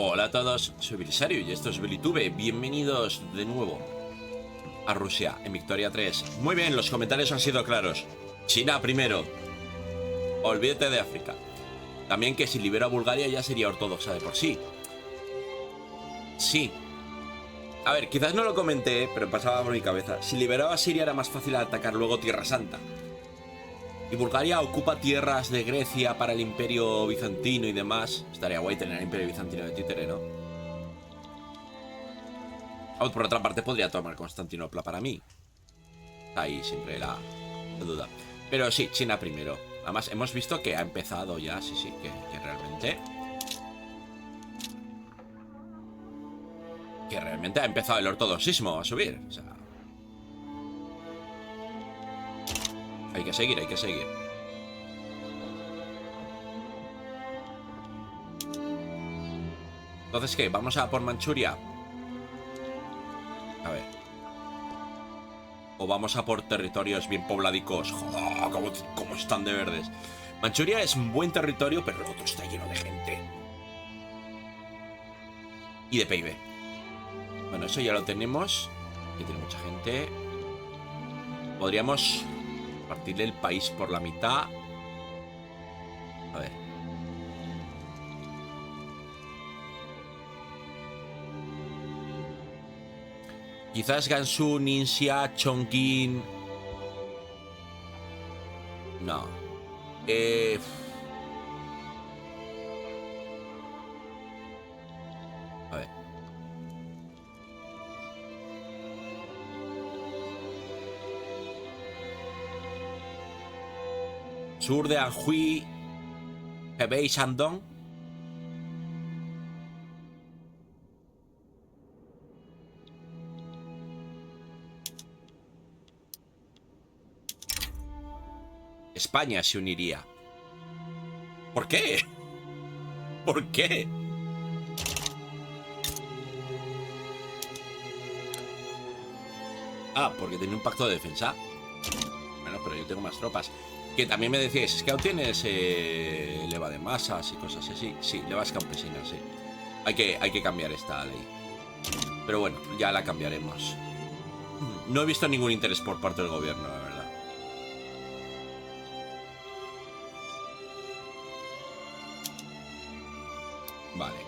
Hola a todos, soy Belisario y esto es Belitube. Bienvenidos de nuevo a Rusia en Victoria 3. Muy bien, los comentarios han sido claros. China primero. Olvídate de África. También que si libero a Bulgaria ya sería ortodoxa de por sí. Sí. A ver, quizás no lo comenté, pero pasaba por mi cabeza. Si liberaba a Siria era más fácil atacar luego Tierra Santa. Y Bulgaria ocupa tierras de Grecia para el Imperio Bizantino y demás. Estaría guay tener el Imperio Bizantino de títere, ¿no? O por otra parte podría tomar Constantinopla para mí. Ahí siempre la duda. Pero sí, China primero. Además, hemos visto que ha empezado ya, sí, que realmente... Que realmente ha empezado el ortodoxismo a subir. O sea... Hay que seguir, hay que seguir. Entonces, ¿qué? ¿Vamos a por Manchuria? A ver. O vamos a por territorios bien pobladicos. Joder, cómo están de verdes. Manchuria es un buen territorio, pero el otro está lleno de gente. Y de PIB. Bueno, eso ya lo tenemos. Aquí tiene mucha gente. Podríamos partirle el país por la mitad. A ver. Quizás Gansu, Ningxia, Chongqing. No. A ver. Sur de Anhui. Hebei, Shandong. España se uniría. ¿Por qué? ¿Por qué? Ah, porque tiene un pacto de defensa. Bueno, pero yo tengo más tropas. Que también me decíais, es que aún tienes leva de masas y cosas así. Sí, levas campesinas, sí. Hay que cambiar esta ley. Pero bueno, ya la cambiaremos. No he visto ningún interés por parte del gobierno, la verdad. Vale.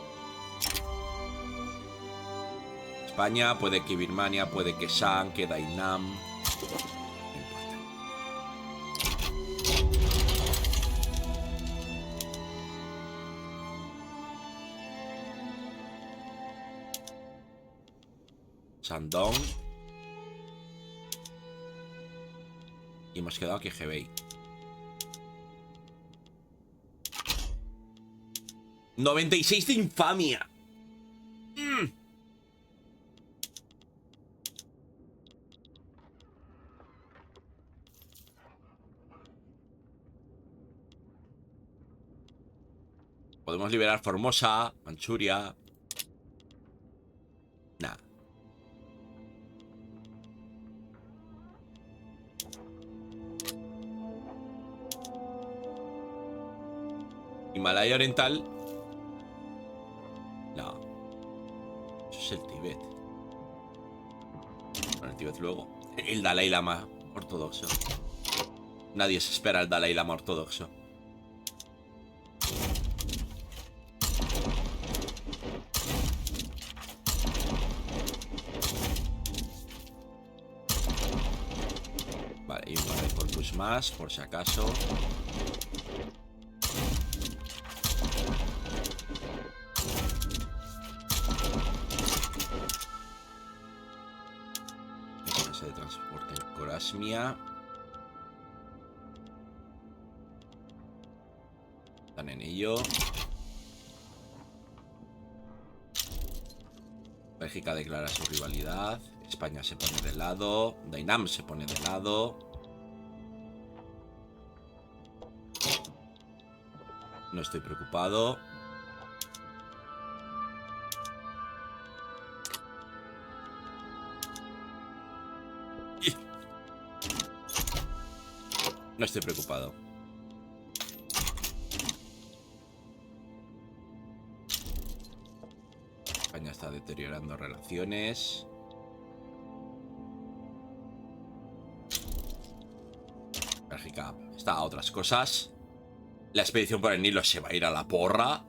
España, puede que Birmania, puede que Shan, que Dainam. No importa. Shandong. Y hemos quedado aquí Hebei. 96 de infamia. Podemos liberar Formosa, Manchuria. Nah. Himalaya Oriental. No. Eso es el Tíbet. Bueno, el Tíbet luego. El Dalai Lama ortodoxo. Nadie se espera al Dalai Lama ortodoxo. Vale, y un par de corpus más, por si acaso. De transporte en Corasmia. Están en ello. Bélgica declara su rivalidad. España se pone de lado. Dainam se pone de lado. No estoy preocupado. No estoy preocupado. España está deteriorando relaciones. Bélgica está a otras cosas. La expedición por el Nilo se va a ir a la porra.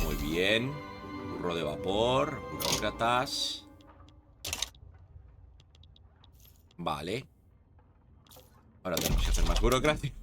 Muy bien. Burro de vapor, burócratas. Vale. Ahora tenemos que hacer más burocracia.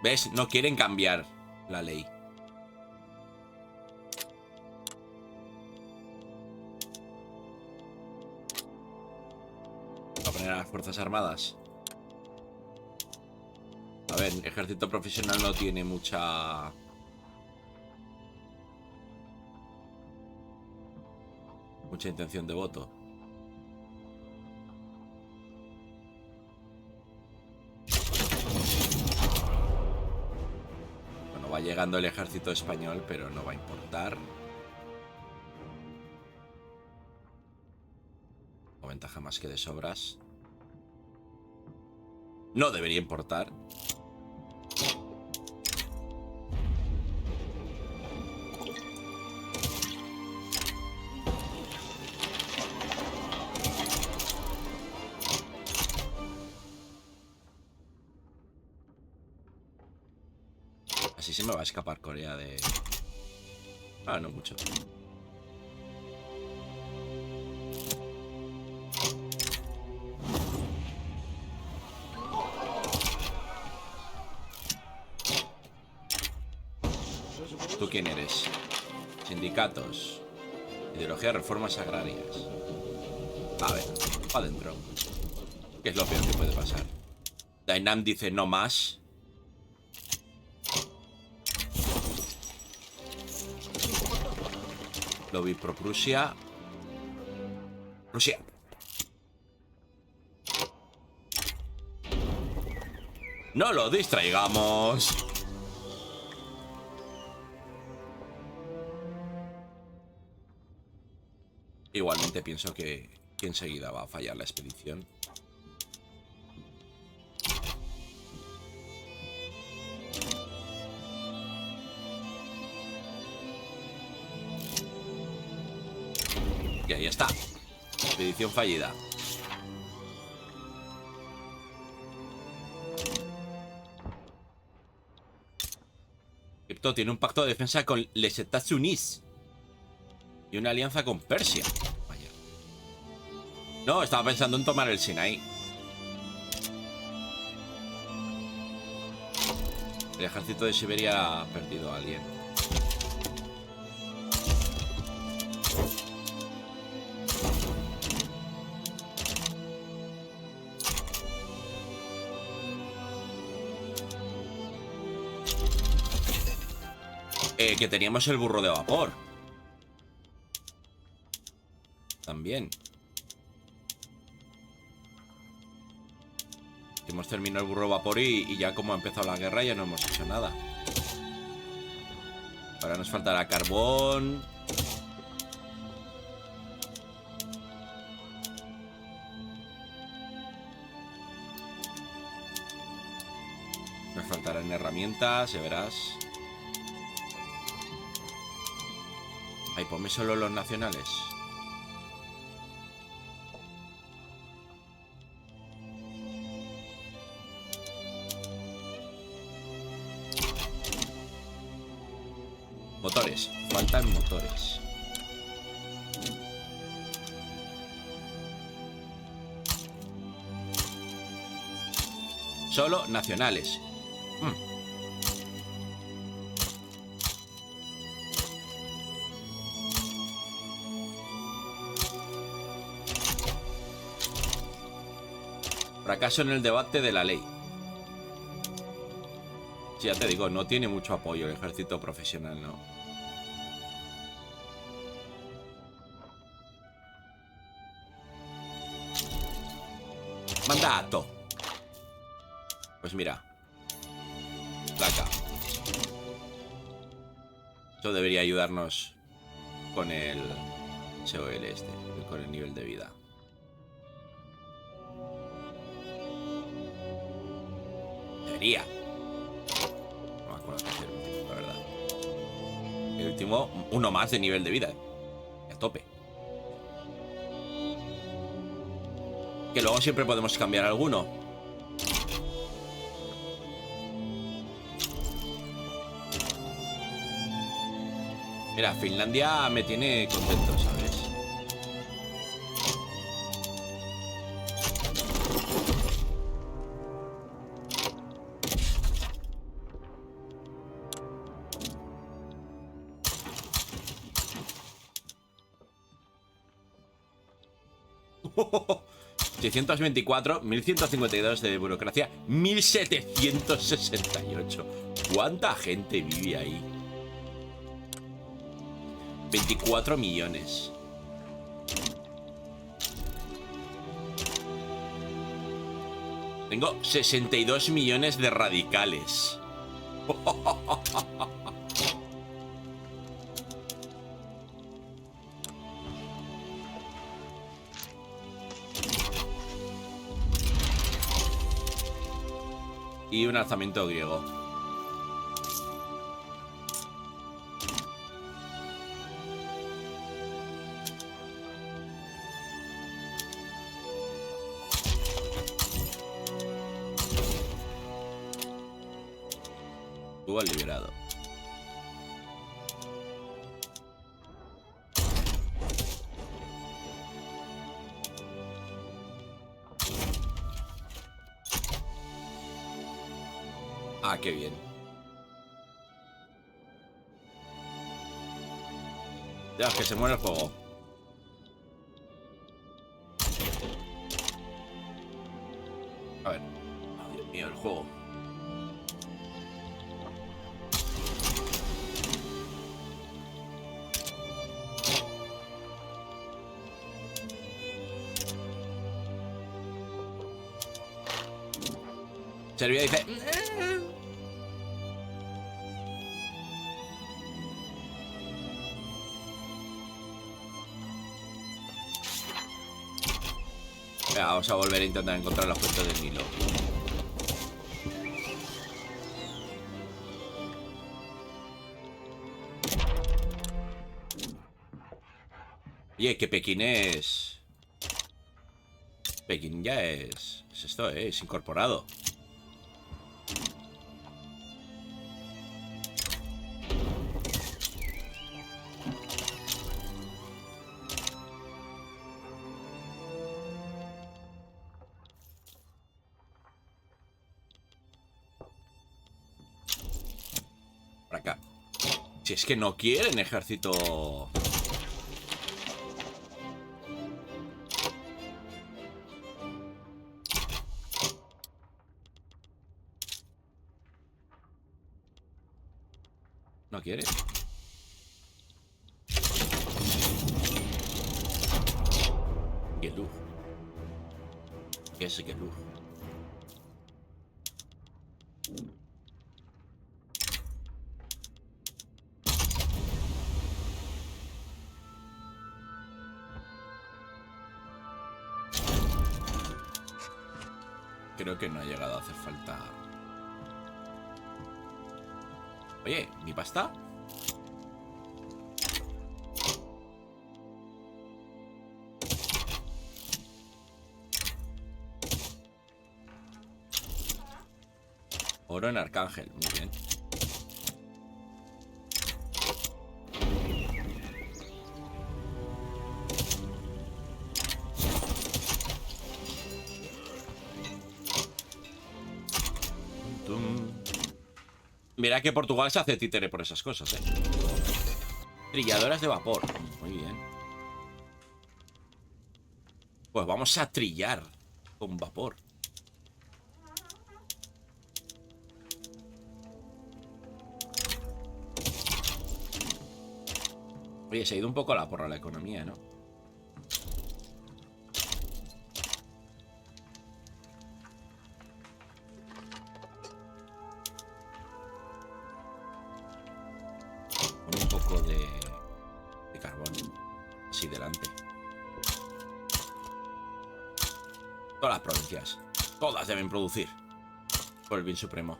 ¿Ves? No quieren cambiar la ley. Va a poner a las Fuerzas Armadas. A ver, ejército profesional no tiene mucha intención de voto. Bueno, va llegando el ejército español, pero no va a importar. O ventaja más que de sobras. No debería importar. Así se me va a escapar Corea de... Ah, no mucho. ¿Tú quién eres? Sindicatos. Ideología de reformas agrarias. A ver, para adentro. ¿Qué es lo peor que puede pasar? Dainam dice no más. Lobby pro Prusia. Rusia. No lo distraigamos. Igualmente pienso que enseguida va a fallar la expedición. Y ahí está. Expedición fallida. Egipto tiene un pacto de defensa con les États-Unis y una alianza con Persia. Vaya. No, estaba pensando en tomar el Sinaí. El ejército de Siberia ha perdido a alguien. Que teníamos el burro de vapor. También. Hemos terminado el burro de vapor y ya como ha empezado la guerra ya no hemos hecho nada. Ahora nos faltará carbón. Nos faltarán herramientas, ya verás. Ay, ponme solo los nacionales. Motores. Faltan motores. Solo nacionales. Fracaso en el debate de la ley. Sí, ya te digo, no tiene mucho apoyo el ejército profesional, ¿no? Mandato. Pues mira. Placa. Esto debería ayudarnos con el SOL este, con el nivel de vida. Debería. No me acuerdo qué hacer el último, la verdad. El último, uno más de nivel de vida. A tope. Que luego siempre podemos cambiar alguno. Mira, Finlandia me tiene contento, ¿sabes? ¡Oh! 624, 1152 de burocracia, 1768. ¿Cuánta gente vive ahí? 24 millones. Tengo 62 millones de radicales. Y un alzamiento griego. Tú has liberado. Ah, qué bien. Ya, que se muere el juego. A ver. Oh, Dios mío, el juego. Serbia dice... Venga, vamos a volver a intentar encontrar los puertos del Nilo. Oye, que Pekín es... Pekín ya es... Es esto, es incorporado. Por acá. Si es que no quieren ejército... No quiere. Gelug. ¿Qué es Gelug? Creo que no ha llegado a hacer falta. Oye, ¿mi pasta? Oro en Arcángel, muy bien. Mira que Portugal se hace títere por esas cosas, ¿eh? Trilladoras de vapor. Muy bien. Pues vamos a trillar con vapor. Oye, se ha ido un poco a la porra la economía, ¿no? poco de carbón. Así delante. Todas las provincias. Todas deben producir. Por el bien supremo.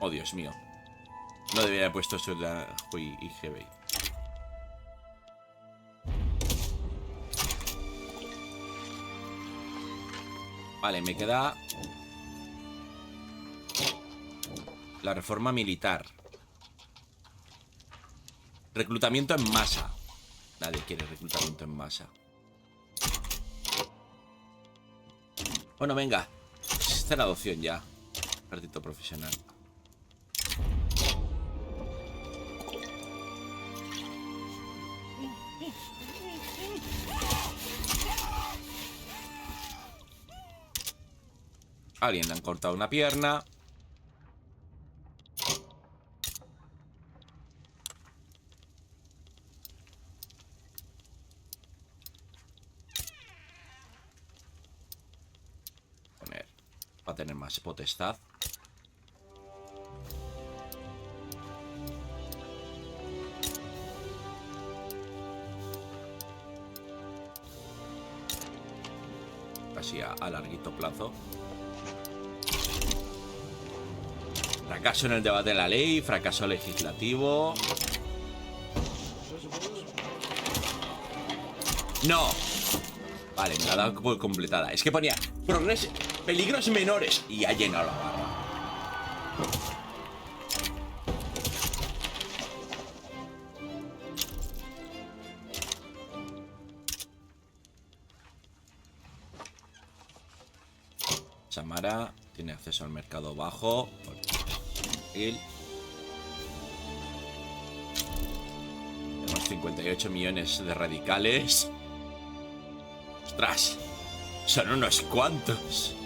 Oh, Dios mío. No debería haber puesto eso en la IGB. Vale, me queda la reforma militar. Reclutamiento en masa. Nadie quiere reclutamiento en masa. Bueno, venga. Esta es la adopción ya. Ejército profesional. A alguien le han cortado una pierna. Poner. Para tener más potestad. Casi a larguito plazo. Fracaso en el debate de la ley, fracaso legislativo. ¡No! Vale, me la ha dado por completada. Es que ponía peligros menores y ha llenado la barra. Samara tiene acceso al mercado bajo. Tenemos 58 millones de radicales. ¡Ostras! Son unos cuantos.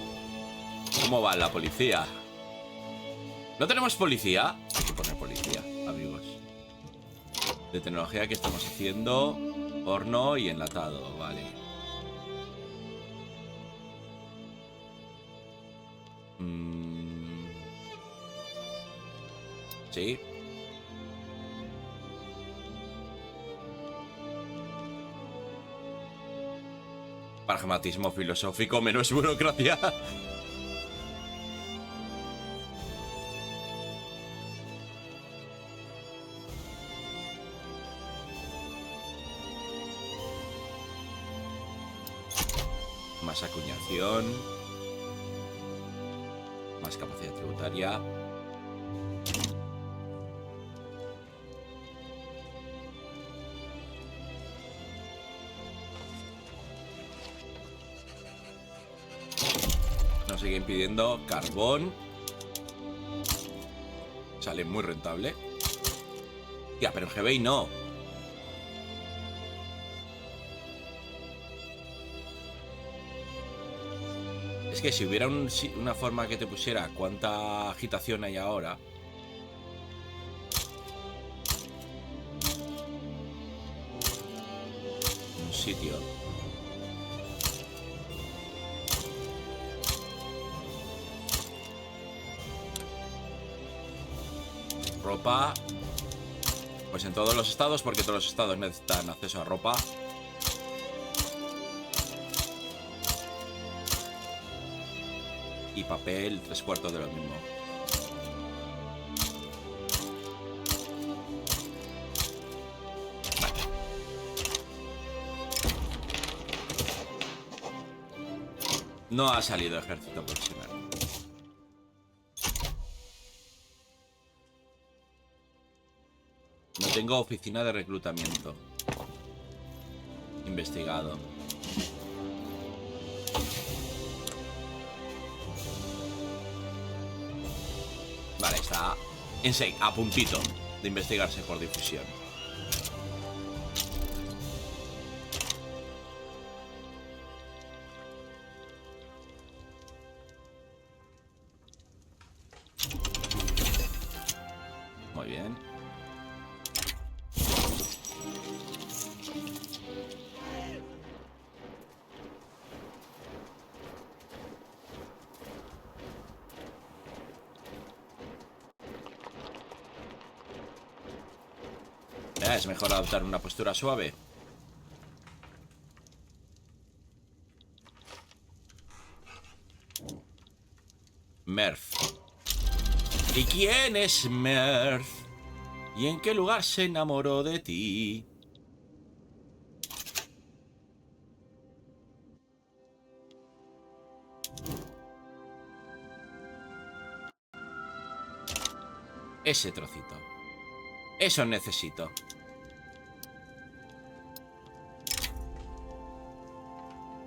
¿Cómo va la policía? ¿No tenemos policía? Hay que poner policía, amigos. De tecnología que estamos haciendo. Horno y enlatado, vale. Sí. Pragmatismo filosófico, menos burocracia. Más acuñación. Más capacidad tributaria. Nos siguen pidiendo carbón. Sale muy rentable. Ya, pero en GBI no. Es que si hubiera una forma que te pusiera cuánta agitación hay ahora. Un sitio. Ropa. Pues en todos los estados, porque todos los estados necesitan acceso a ropa. Y papel, 3/4 de lo mismo. Vale. No ha salido ejército profesional. No tengo oficina de reclutamiento. Investigado. Vale, está a puntito de investigarse por difusión. Muy bien. Es mejor adoptar una postura suave. Merf. ¿Y quién es Merf? ¿Y en qué lugar se enamoró de ti? Ese trocito. Eso necesito.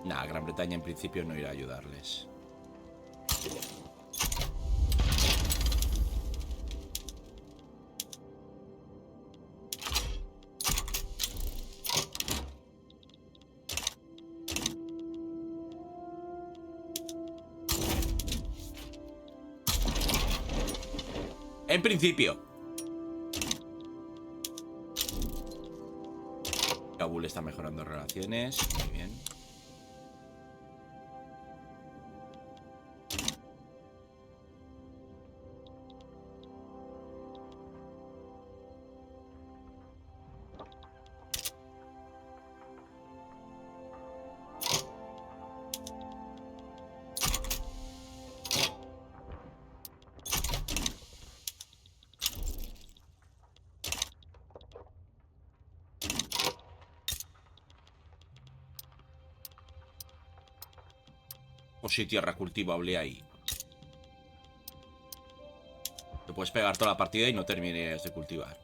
Nah, Gran Bretaña en principio no irá a ayudarles. En principio. Kabul está mejorando relaciones. Muy bien. O si tierra cultivable ahí. Te puedes pegar toda la partida y no termines de cultivar.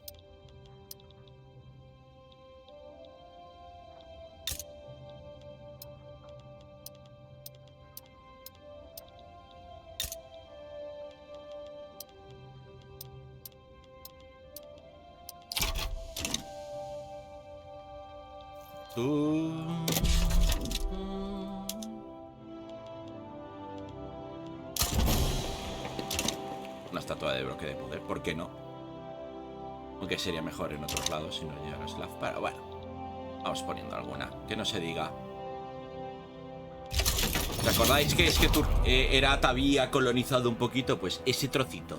Tú... Una estatua de bloque de poder, ¿por qué no? Aunque sería mejor en otros lados si no llega a Slav. Pero bueno, vamos poniendo alguna, que no se diga. ¿Os acordáis que es que Herat había colonizado un poquito? Pues ese trocito.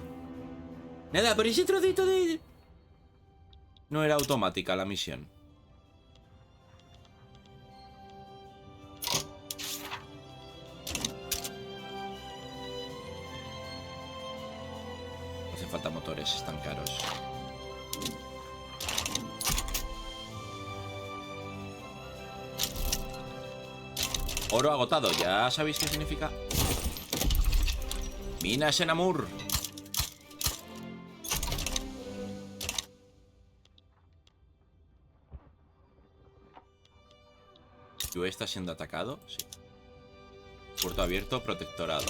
Nada, pero ese trocito de... No era automática la misión. Hacen falta motores, están caros. Oro agotado, ¿ya sabéis qué significa? Minas en Amur. ¿Yue está siendo atacado? Sí. Puerto abierto, protectorado.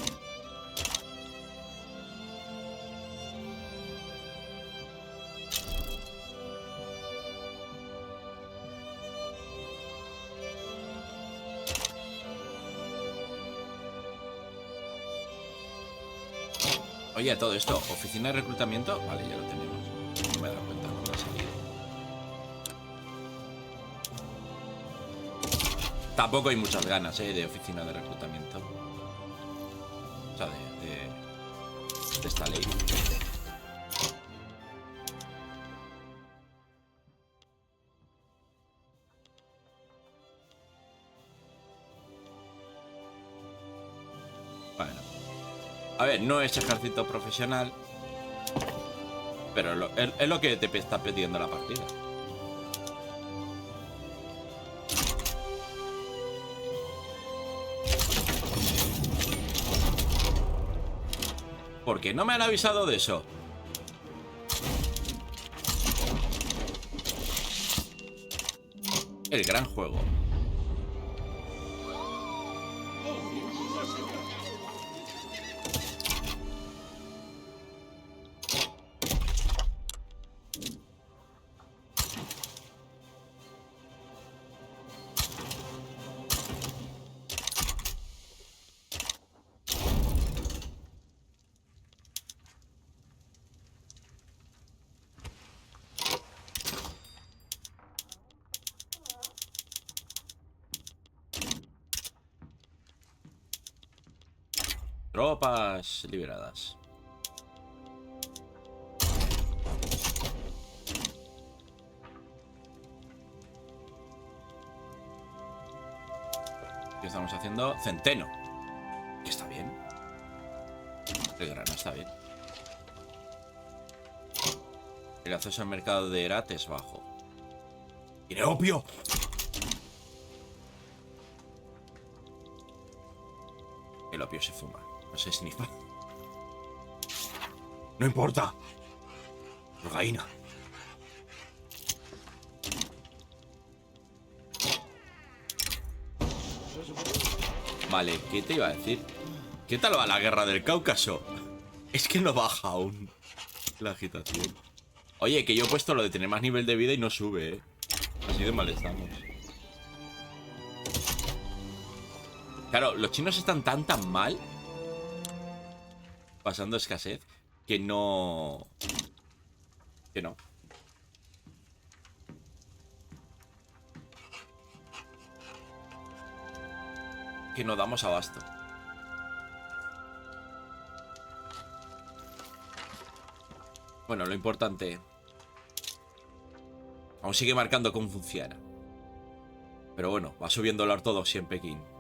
Oye, todo esto, oficina de reclutamiento. Vale, ya lo tenemos. No me he dado cuenta cuando ha salido. Tampoco hay muchas ganas, de oficina de reclutamiento. O sea, de esta ley. Bueno. A ver, no es ejército profesional, pero es lo que te está pidiendo la partida. ¿Por qué no me han avisado de eso? El gran juego. Tropas liberadas. ¿Qué estamos haciendo? Centeno. Que está bien. El grano está bien. El acceso al mercado de Herat es bajo. ¡Tiene opio! El opio se fuma. No se snifa. No importa. Cocaína. Vale, ¿qué te iba a decir? ¿Qué tal va la guerra del Cáucaso? Es que no baja aún la agitación. Oye, que yo he puesto lo de tener más nivel de vida y no sube, ¿eh? Así de mal estamos. Claro, los chinos están tan mal, pasando escasez, que no... Que no. Que no damos abasto. Bueno, lo importante... Aún sigue marcando cómo funciona. Pero bueno, va subiendo la ortodoxia en Pekín.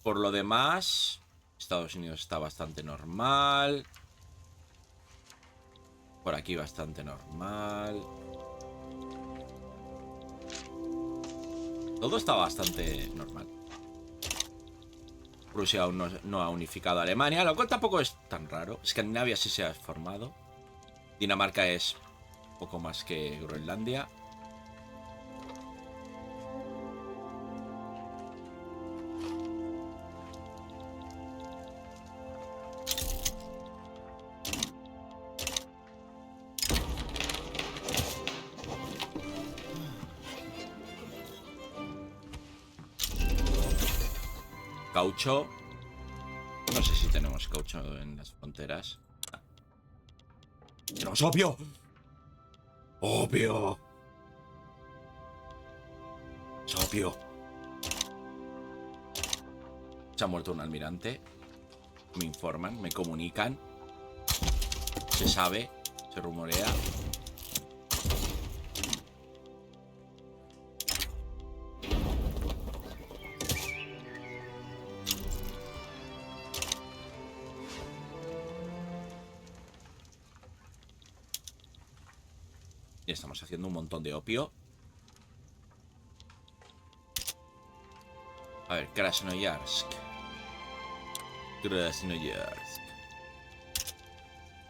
Por lo demás, Estados Unidos está bastante normal. Por aquí bastante normal. Todo está bastante normal. Rusia aún no ha unificado a Alemania, lo cual tampoco es tan raro. Escandinavia sí se ha formado. Dinamarca es poco más que Groenlandia. Caucho. No sé si tenemos caucho en las fronteras. ¡Tenemos opio! ¡Opio! ¡Es opio! Se ha muerto un almirante. Me informan, me comunican. Se sabe, se rumorea. Y estamos haciendo un montón de opio. A ver, Krasnoyarsk. Krasnoyarsk.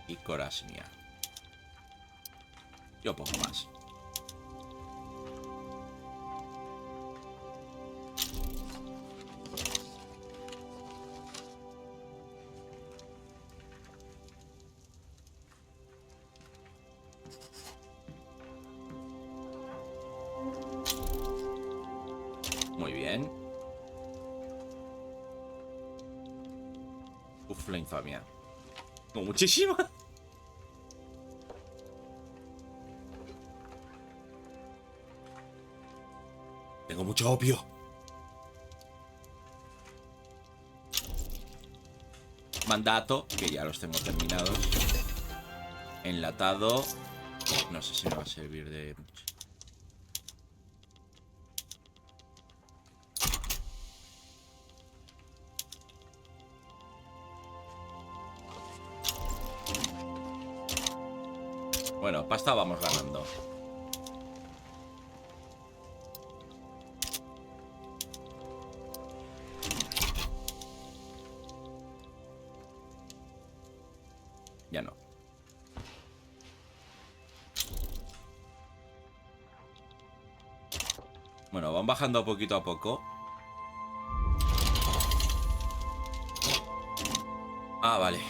Y Korasnia. Yo pongo más. Muy bien. Uf, la infamia. Tengo muchísima. Tengo mucho opio. Mandato, que ya los tengo terminados. Enlatado. No sé si me va a servir de mucho. Bueno, pasta vamos ganando. Ya no. Bueno, van bajando poquito a poco. Ah, vale.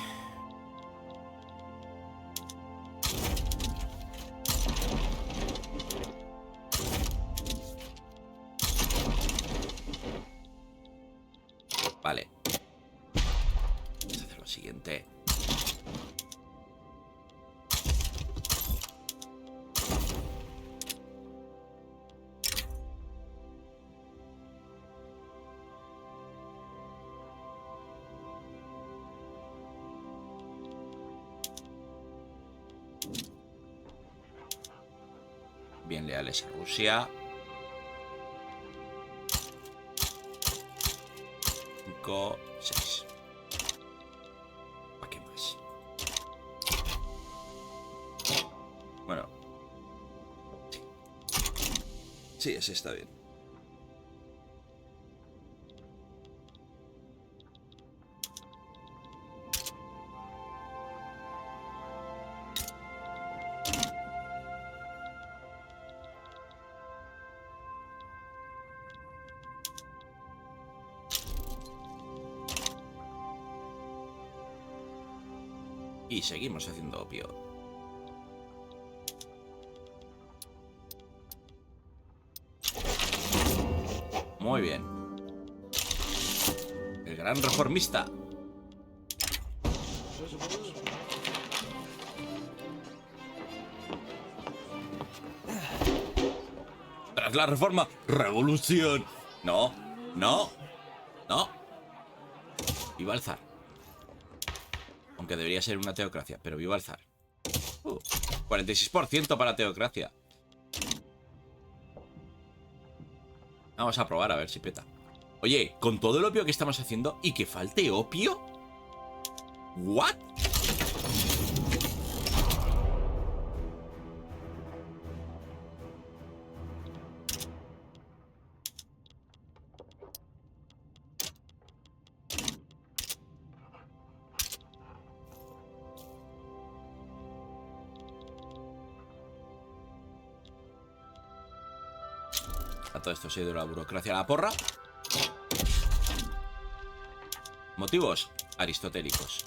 Vale. Vamos a hacer lo siguiente. Bien leales a Rusia. 5, 6. ¿Para qué más? Bueno. Sí. Sí, ese está bien. Y seguimos haciendo opio. Muy bien. El gran reformista. Tras la reforma, revolución. No, no, no. Viva el zar. Aunque debería ser una teocracia, pero viva el zar. 46% para teocracia. Vamos a probar a ver si peta. Oye, con todo el opio que estamos haciendo y que falte opio. ¿What? A todo esto se ha ido la burocracia a la porra. Motivos aristotélicos.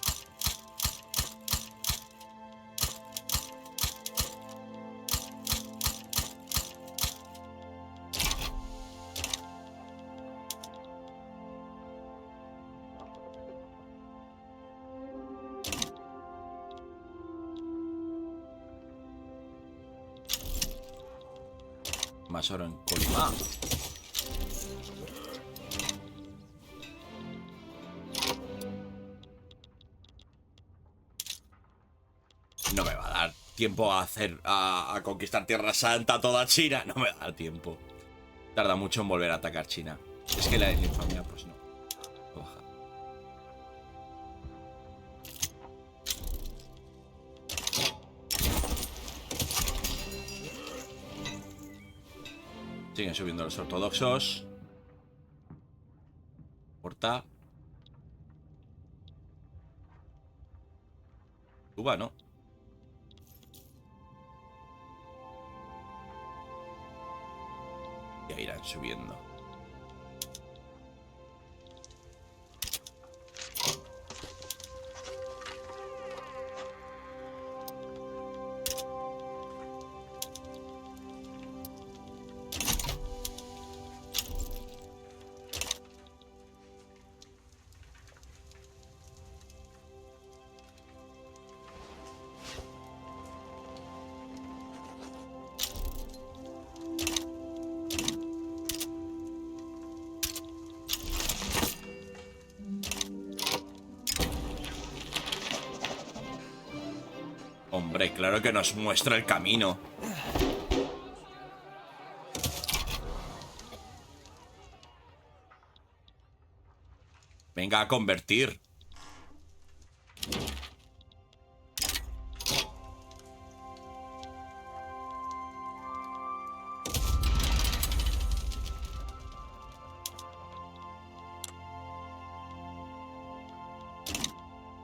Más oro en Colima. No me va a dar tiempo a hacer a conquistar Tierra Santa, toda China. No me va a dar tiempo. Tarda mucho en volver a atacar China. Es que la infamia, pues no. Baja. Siguen subiendo los ortodoxos. Porta. Cuba, ¿no? Ya irán subiendo. Hombre, claro que nos muestra el camino. Venga a convertir.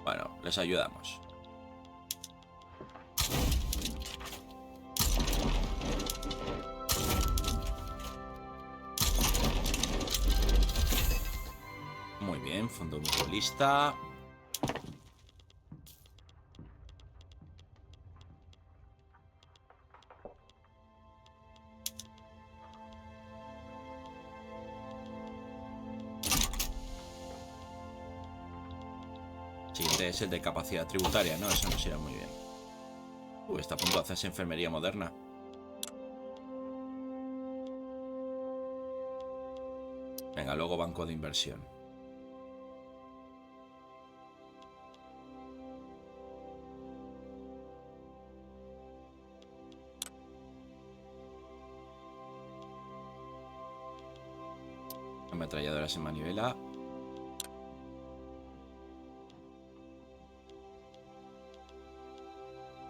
Bueno, les ayudamos. Muy bien, fondo mutualista. Siguiente es el de capacidad tributaria, ¿no? Eso nos irá muy bien. Está a punto de hacerse enfermería moderna. Venga, luego banco de inversión. ametralladoras en manivela.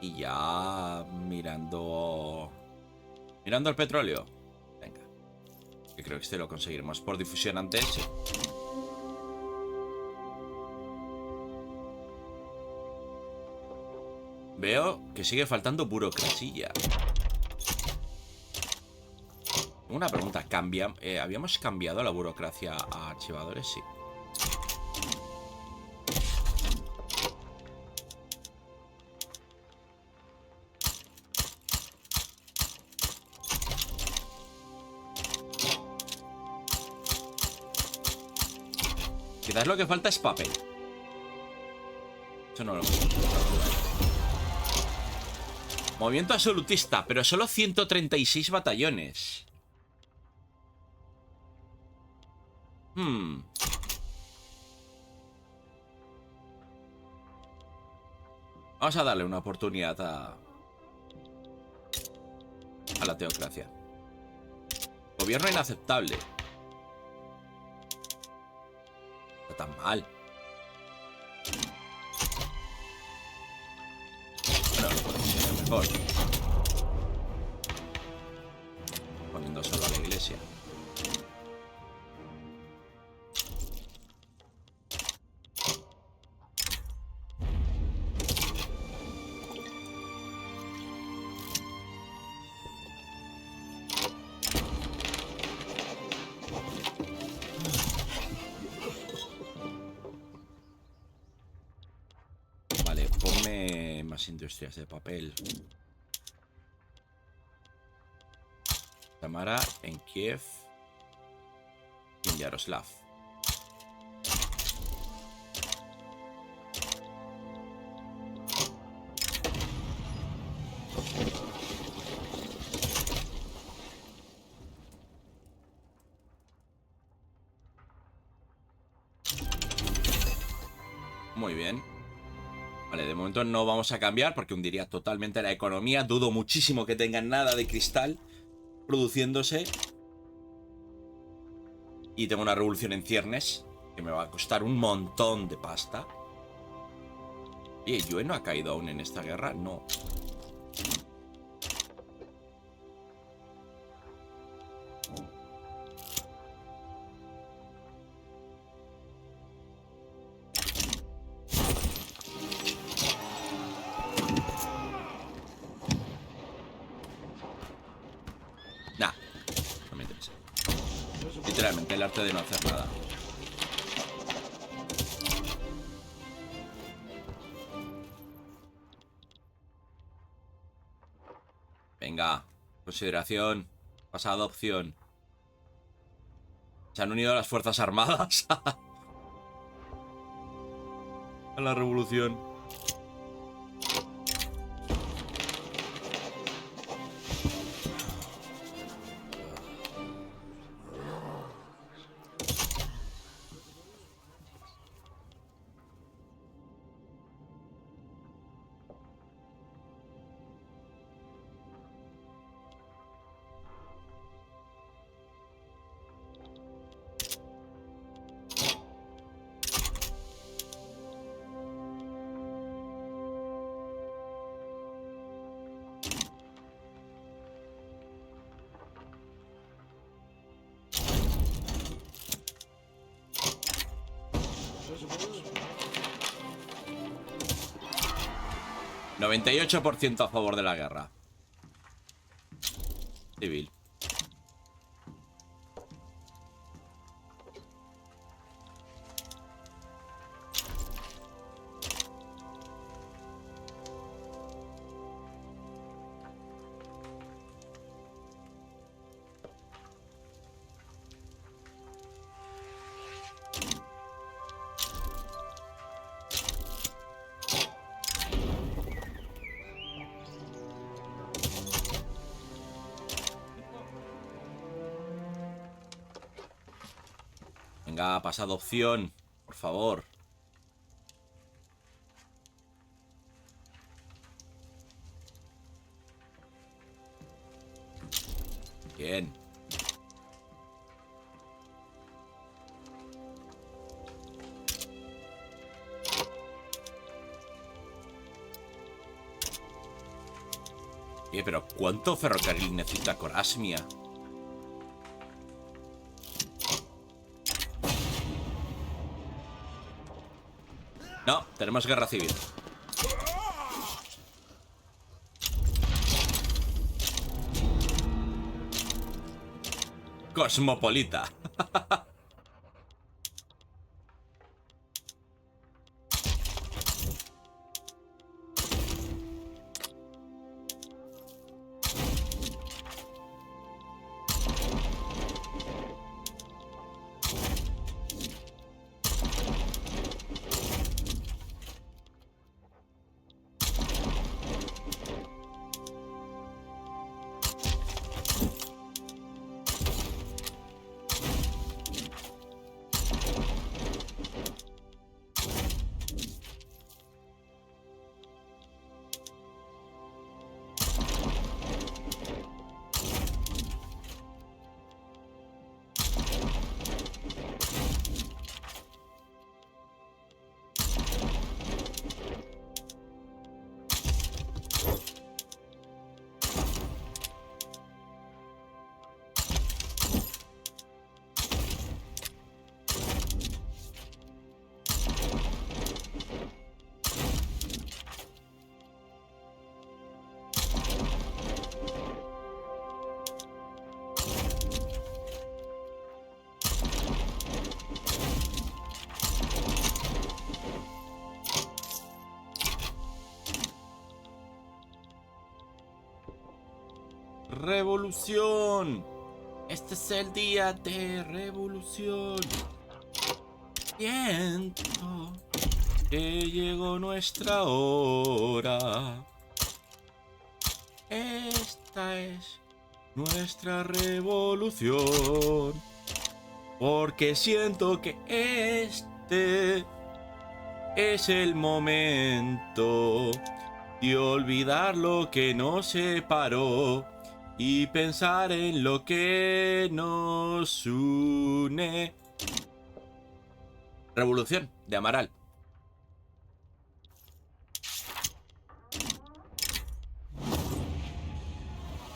Y ya mirando el petróleo. Venga. Que creo que este lo conseguiremos por difusión antes. Sí. Veo que sigue faltando burocracia. Una pregunta, ¿habíamos cambiado la burocracia a archivadores? Sí. Quizás lo que falta es papel. Eso no lo hemos encontrado. Movimiento absolutista, pero solo 136 batallones. Vamos a darle una oportunidad a la teocracia. Gobierno inaceptable. No está tan mal. Bueno, lo podemos hacer mejor. Poniendo solo a la iglesia. Vale, ponme más industrias de papel. Tamara en Kiev y en Yaroslav. Muy bien. Vale, de momento no vamos a cambiar porque hundiría totalmente la economía. Dudo muchísimo que tengan nada de cristal produciéndose. Y tengo una revolución en ciernes que me va a costar un montón de pasta. Oye, ¿Yue no ha caído aún en esta guerra? No. Nah, no me interesa. Literalmente el arte de no hacer nada. Venga, consideración. Pasada opción. Se han unido las fuerzas armadas a la revolución. ...98% a favor de la guerra civil. Venga, pasada opción, por favor. Bien. Pero ¿cuánto ferrocarril necesita Corasmia? No, tenemos guerra civil. Cosmopolita. Revolución. Este es el día de revolución. Siento que llegó nuestra hora. Esta es nuestra revolución. Porque siento que este es el momento de olvidar lo que nos separó y pensar en lo que nos une. Revolución, de Amaral.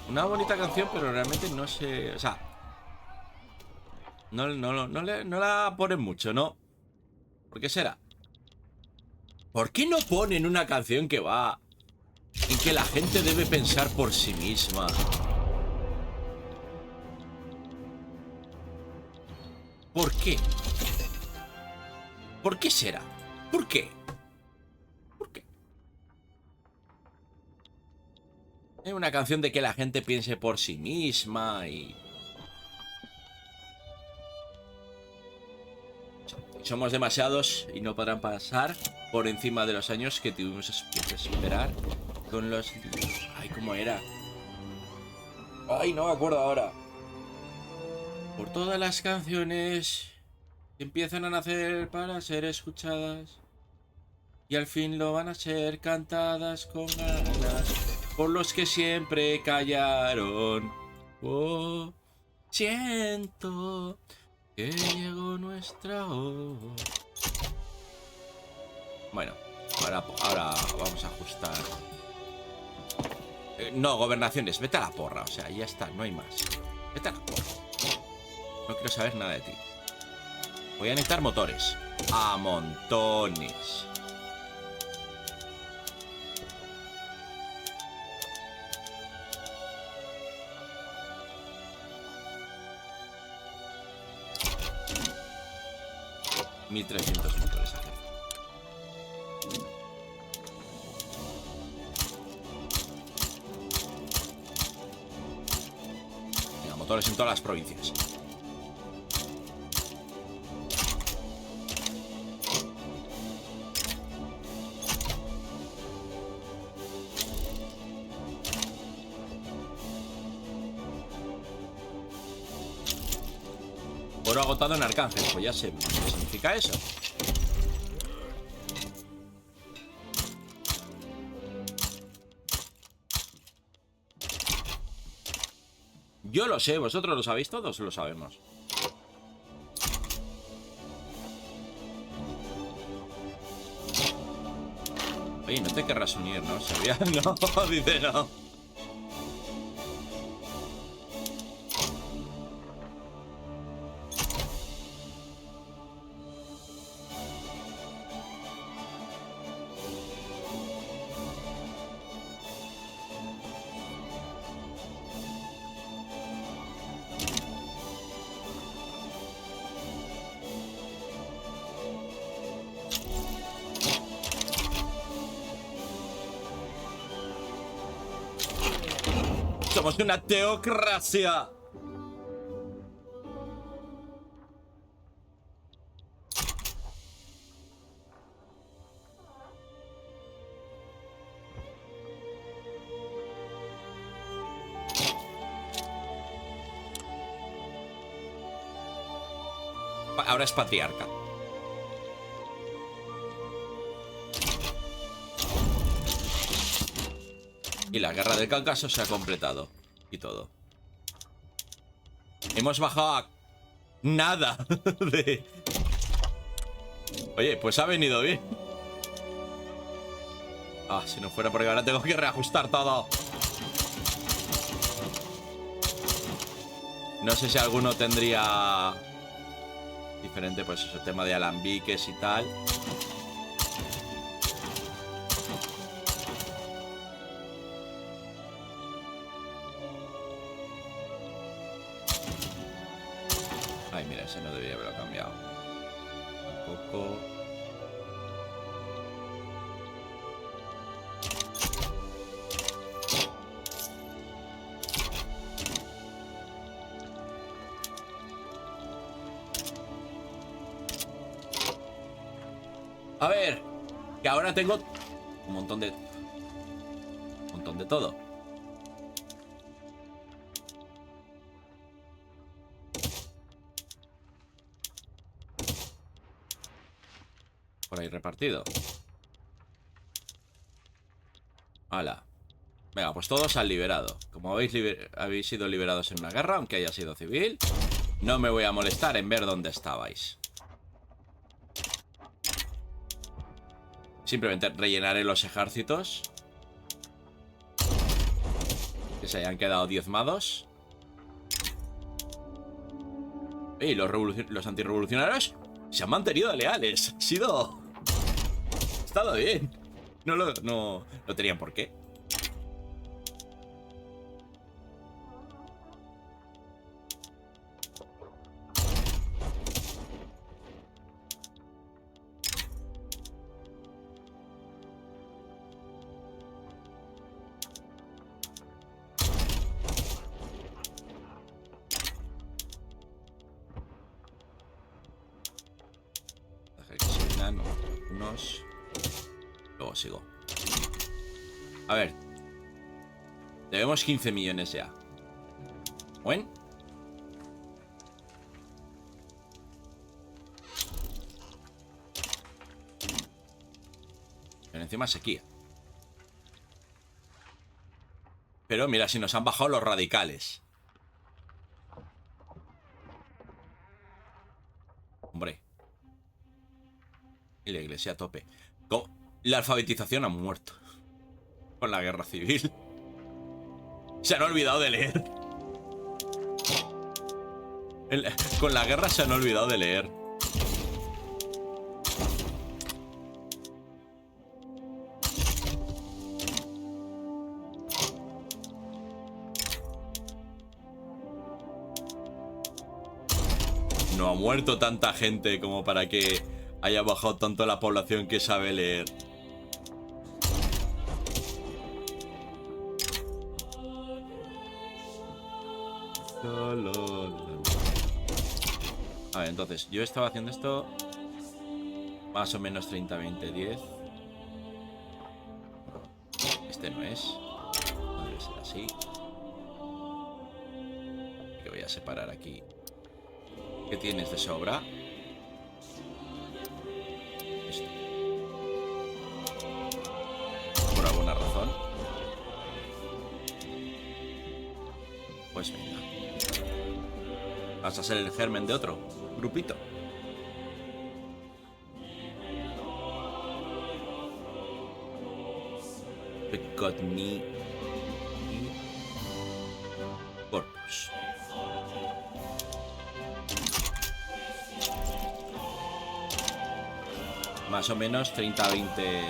Una bonita canción, pero realmente no sé... O sea... No la ponen mucho, ¿no? ¿Por qué será? ¿Por qué no ponen una canción que va en que la gente debe pensar por sí misma? ¿Por qué? ¿Por qué será? ¿Por qué? ¿Por qué? Es una canción de que la gente piense por sí misma y... Somos demasiados y no podrán pasar por encima de los años que tuvimos que esperar con los... Ay, ¿cómo era? Ay, no me acuerdo ahora. Por todas las canciones que empiezan a nacer para ser escuchadas y al fin lo van a ser cantadas con ganas por los que siempre callaron. Oh, siento que llegó nuestra hora. Bueno, ahora vamos a ajustar. No, gobernaciones, vete a la porra. O sea, ya está, no hay más. Vete a la porra. No quiero saber nada de ti. Voy a necesitar motores. A montones. $1300 motores aquí. Venga, motores en todas las provincias. Oro agotado en Arcángel, pues ya sé qué significa eso. Yo lo sé, vosotros lo sabéis, todos lo sabemos. Oye, no te querrás unir, ¿no? ¿Sabía? No, dice no. Somos una teocracia. Ahora es patriarca. Y la guerra del Cáucaso se ha completado. Y todo. Hemos bajado a nada de... Oye, pues ha venido bien. Ah, si no fuera porque ahora tengo que reajustar todo. No sé si alguno tendría... diferente, pues eso, tema de alambiques y tal. Ay, mira, ese no debería haberlo cambiado. Tampoco. A ver, que ahora tengo un montón de... todo. Por ahí repartido. Hala. Venga, pues todos han liberado. Como habéis sido liberados en una guerra, aunque haya sido civil, no me voy a molestar en ver dónde estabais. Simplemente rellenaré los ejércitos que se hayan quedado diezmados. Y los antirrevolucionarios se han mantenido leales. Ha sido... ha estado bien. No tenían por qué. Unos... luego sigo. A ver. Debemos 15 millones ya. ¿Buen? Pero encima sequía. Pero mira, si nos han bajado los radicales. Hombre. Y la iglesia a tope. La alfabetización ha muerto. Con la guerra civil. Se han olvidado de leer. Con la guerra se han olvidado de leer. No ha muerto tanta gente como para que haya bajado tanto la población que sabe leer. A ver, entonces, yo estaba haciendo esto más o menos 30, 20, 10. Este no es. No debe ser así. Que voy a separar aquí. ¿Qué tienes de sobra? Esto. Por alguna razón. Pues venga. Vas a ser el germen de otro grupito. Pecotni y Corpus. Más o menos 30, 20...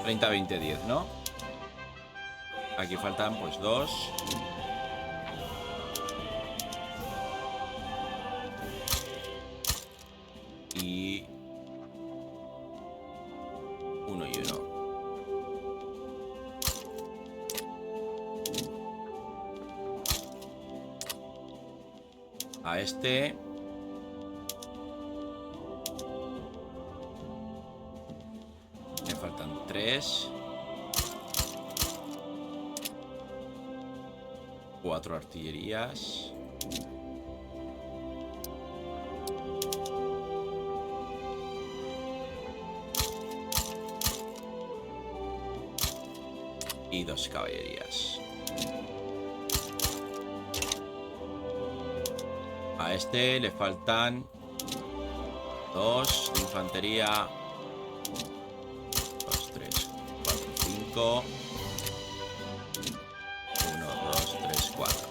30, 20, 10, ¿no? Aquí faltan pues 2. Y... 1 y 1. A este. Me faltan 3. 4 artillerías. Y 2 caballerías. A este le faltan 2 de infantería. 2, 3, 4, 5. 1, 2, 3, 4.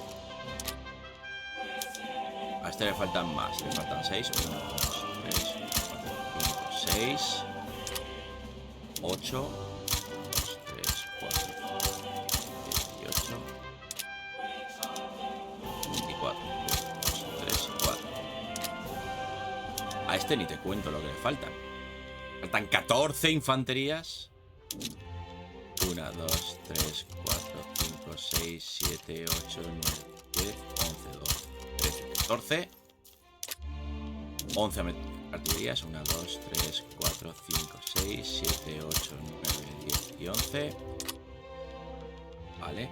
A este le faltan más. Le faltan 6. 1, 2, 3, 4, 5, 6. 8. 2, 3, 4, 18. 24. 2, 3, 4. A este ni te cuento lo que le faltan. Faltan 14 infanterías. 1, 2, 3, 4, 5, 6, 7, 8, 9, 10, 11, 12, 13, 14. 11 artillerías. 1, 2, 3, 4, 5, 6, 7, 8, 9, 10 y 11. Vale.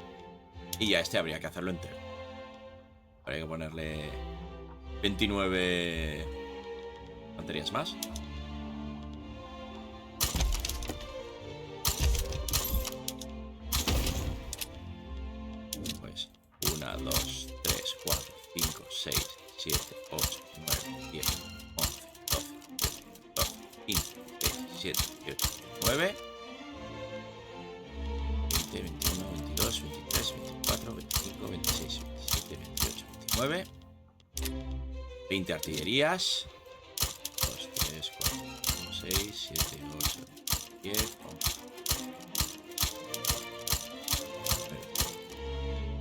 Y a este habría que hacerlo entero. Habría que ponerle 29 infanterías más. Pues 1, 2, 3, 4, 5, 6, 7, 8, 9, 10, 11, 12, 13, 14, 15, 16, 17, 18, 19, 20, 21, 22, 23, 24, 25, 26, 27, 28, 29. 20 artillerías. 2, 3, 4, 5, 6, 7, 8, 10, 11.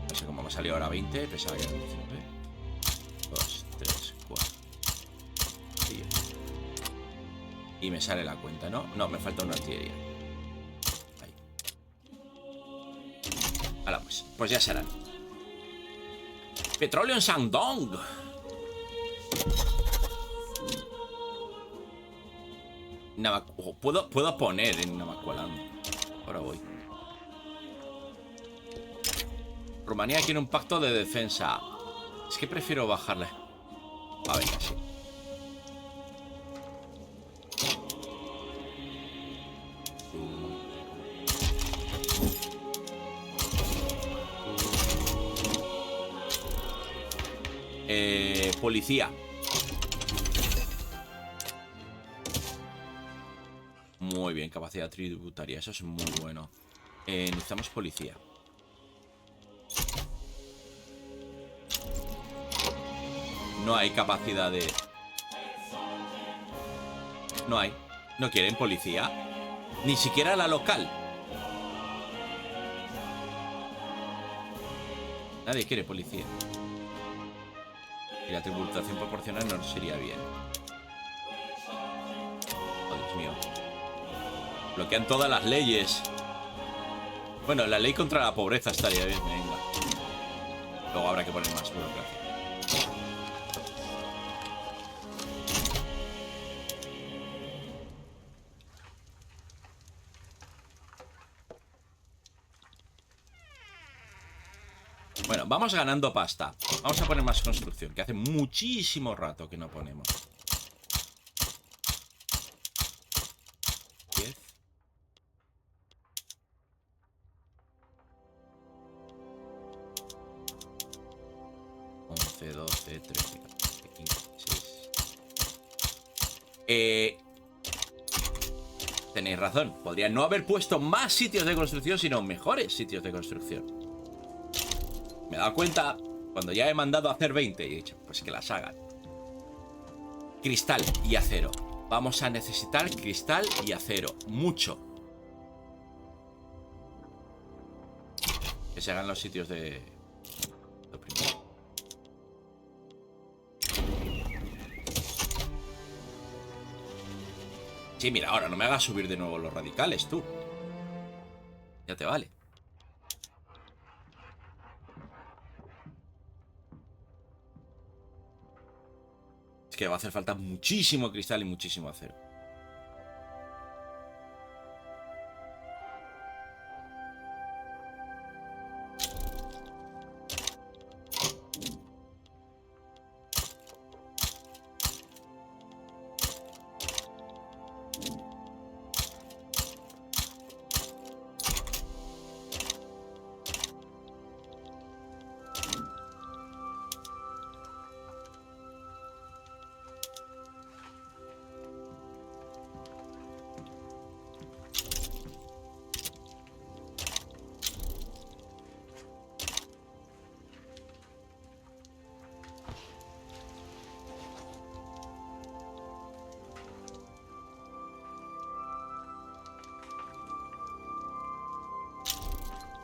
No sé cómo me ha salido ahora 20. Pensaba que eran 19. 2, 3, 4, 10. Y me sale la cuenta, ¿no? No, me falta una artillería. Ahí. Ahora pues ya serán. Petróleo en Shandong. Puedo poner en Namaqualand. Ahora voy. Rumanía quiere un pacto de defensa. Es que prefiero bajarle. A ver, sí. Policía. Muy bien, capacidad tributaria. Eso es muy bueno. Necesitamos policía. No hay capacidad de... No hay. No quieren policía. Ni siquiera la local. Nadie quiere policía. Y la tributación proporcional no sería bien. Oh, Dios mío. Bloquean todas las leyes. Bueno, la ley contra la pobreza estaría bien, venga. Luego habrá que poner más burocracia. Bueno, vamos ganando pasta. Vamos a poner más construcción, que hace muchísimo rato que no ponemos. 10. 11, 12, 13, 14, 15, 16. Tenéis razón. Podría no haber puesto más sitios de construcción, sino mejores sitios de construcción. Me he dado cuenta cuando ya he mandado a hacer 20 y he dicho, pues que las hagan. Cristal y acero. Vamos a necesitar cristal y acero. Mucho. Que se hagan los sitios de... Lo primero. Sí, mira, ahora no me hagas subir de nuevo los radicales, tú. Ya te vale. Es que va a hacer falta muchísimo cristal y muchísimo acero.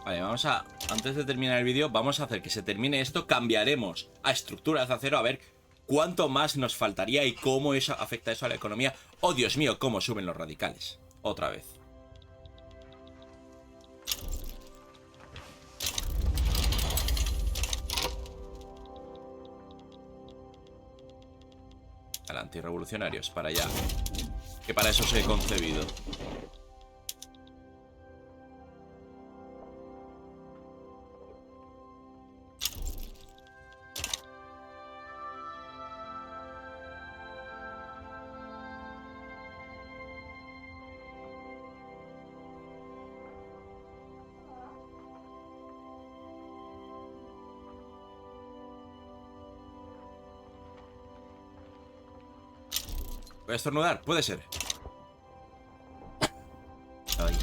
Vale, vamos a... Antes de terminar el vídeo, vamos a hacer que se termine esto. Cambiaremos a estructuras de acero a ver cuánto más nos faltaría y cómo eso afecta eso a la economía. Oh, Dios mío, cómo suben los radicales. Otra vez. Al antirrevolucionarios, para allá. Que para eso os he concebido. ¿Voy a estornudar? Puede ser. Ay.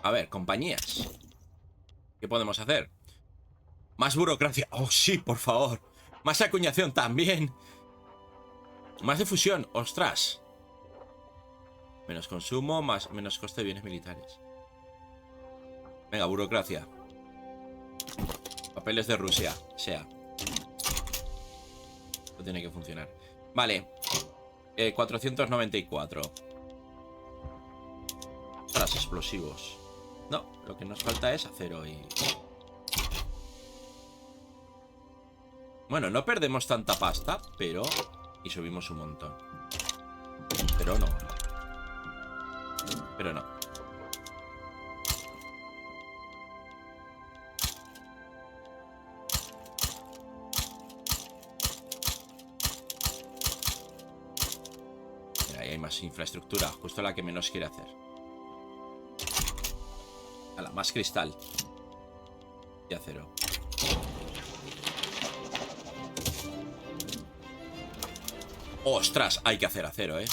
A ver, compañías. ¿Qué podemos hacer? Más burocracia. Oh, sí, por favor. Más acuñación también. Más difusión. Ostras. Menos consumo, menos coste de bienes militares. Venga, burocracia. Papeles de Rusia. Sea. Esto tiene que funcionar. Vale. 494. Tras explosivos. No, lo que nos falta es acero y... Bueno, no perdemos tanta pasta, pero... Y subimos un montón. Pero no. Pero no. Ahí hay más infraestructura, justo la que menos quiere hacer. Hala, más cristal. Y acero. ¡Ostras! Hay que hacer acero, ¿eh?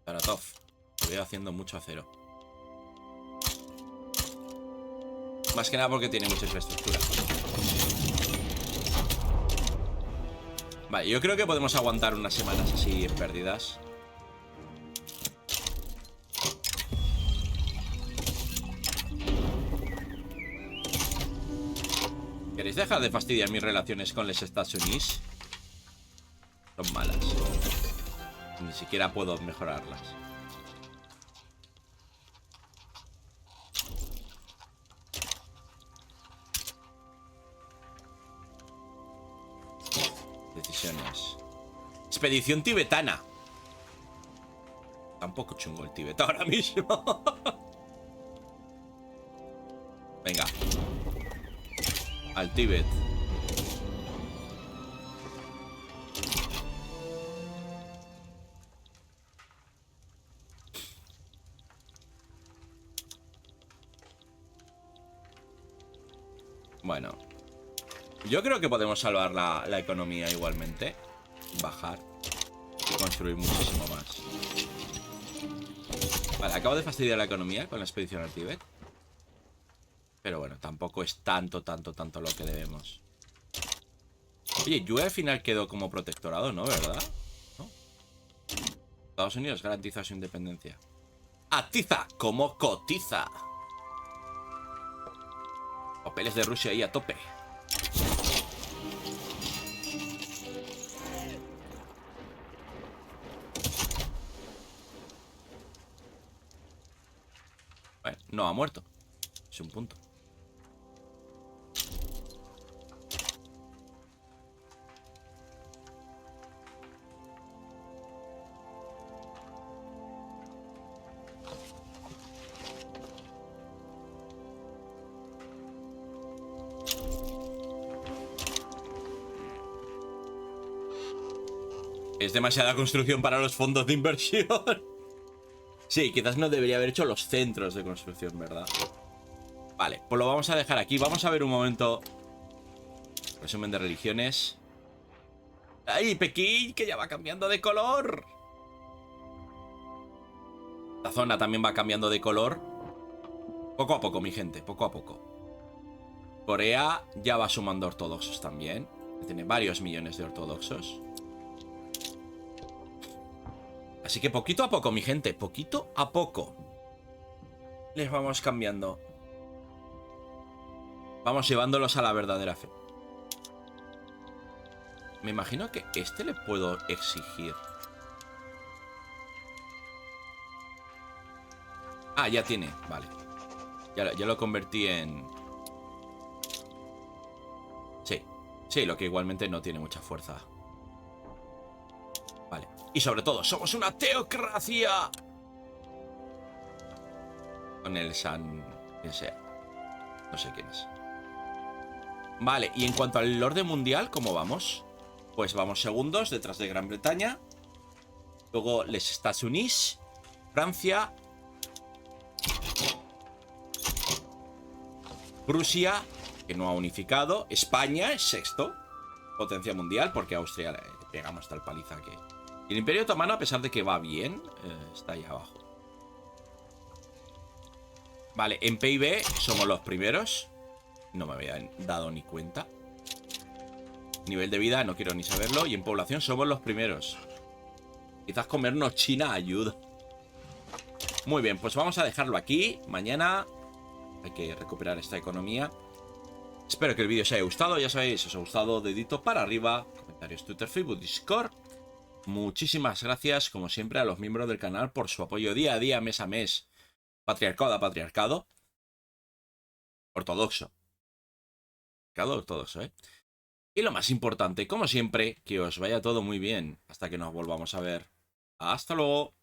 Saratov. Te veo haciendo mucho acero. Más que nada porque tiene mucha infraestructura. Vale, yo creo que podemos aguantar unas semanas así en pérdidas. ¿Queréis dejar de fastidiar mis relaciones con los Estados Unidos? Son malas. Ni siquiera puedo mejorarlas. Decisiones. Expedición tibetana. Tampoco chungo el Tíbet ahora mismo. Venga. Al Tíbet. Bueno. Yo creo que podemos salvar la economía igualmente. Bajar. Y construir muchísimo más. Vale, acabo de fastidiar la economía con la expedición al Tíbet. Pero bueno, tampoco es tanto lo que debemos. Oye, Yue al final quedó como protectorado, ¿no? ¿Verdad? ¿No? Estados Unidos garantiza su independencia. ¡Atiza como cotiza! Papeles de Rusia ahí a tope. Bueno, no ha muerto. Es un punto. Es demasiada construcción para los fondos de inversión. Sí, quizás no debería haber hecho los centros de construcción, ¿verdad? Vale, pues lo vamos a dejar aquí. Vamos a ver un momento. Resumen de religiones. ¡Ay, Pekín! Que ya va cambiando de color. La zona también va cambiando de color. Poco a poco, mi gente, poco a poco. Corea ya va sumando ortodoxos también. Tiene varios millones de ortodoxos. Así que poquito a poco, mi gente, poquito a poco. Les vamos cambiando. Vamos llevándolos a la verdadera fe. Me imagino que este le puedo exigir. Ah, ya tiene, vale. Ya lo convertí en... Sí, sí, lo que igualmente no tiene mucha fuerza. Vale. Y sobre todo, somos una teocracia. Con el San... quien sea. No sé quién es. Vale, y en cuanto al orden mundial, ¿cómo vamos? Pues vamos segundos detrás de Gran Bretaña. Luego les Estados Unidos. Francia. Rusia, que no ha unificado. España es sexto. Potencia mundial, porque a Austria le pegamos tal paliza que... Y el Imperio Otomano, a pesar de que va bien, está ahí abajo. Vale, en PIB somos los primeros. No me había dado ni cuenta. Nivel de vida, no quiero ni saberlo. Y en población somos los primeros. Quizás comernos China ayuda. Muy bien, pues vamos a dejarlo aquí. Mañana hay que recuperar esta economía. Espero que el vídeo os haya gustado. Ya sabéis, si os ha gustado, dedito para arriba. Comentarios, Twitter, Facebook, Discord. Muchísimas gracias, como siempre, a los miembros del canal por su apoyo día a día, mes a mes. Patriarcado a patriarcado. Ortodoxo. Patriarcado ortodoxo, ¿eh? Y lo más importante, como siempre, que os vaya todo muy bien. Hasta que nos volvamos a ver. Hasta luego.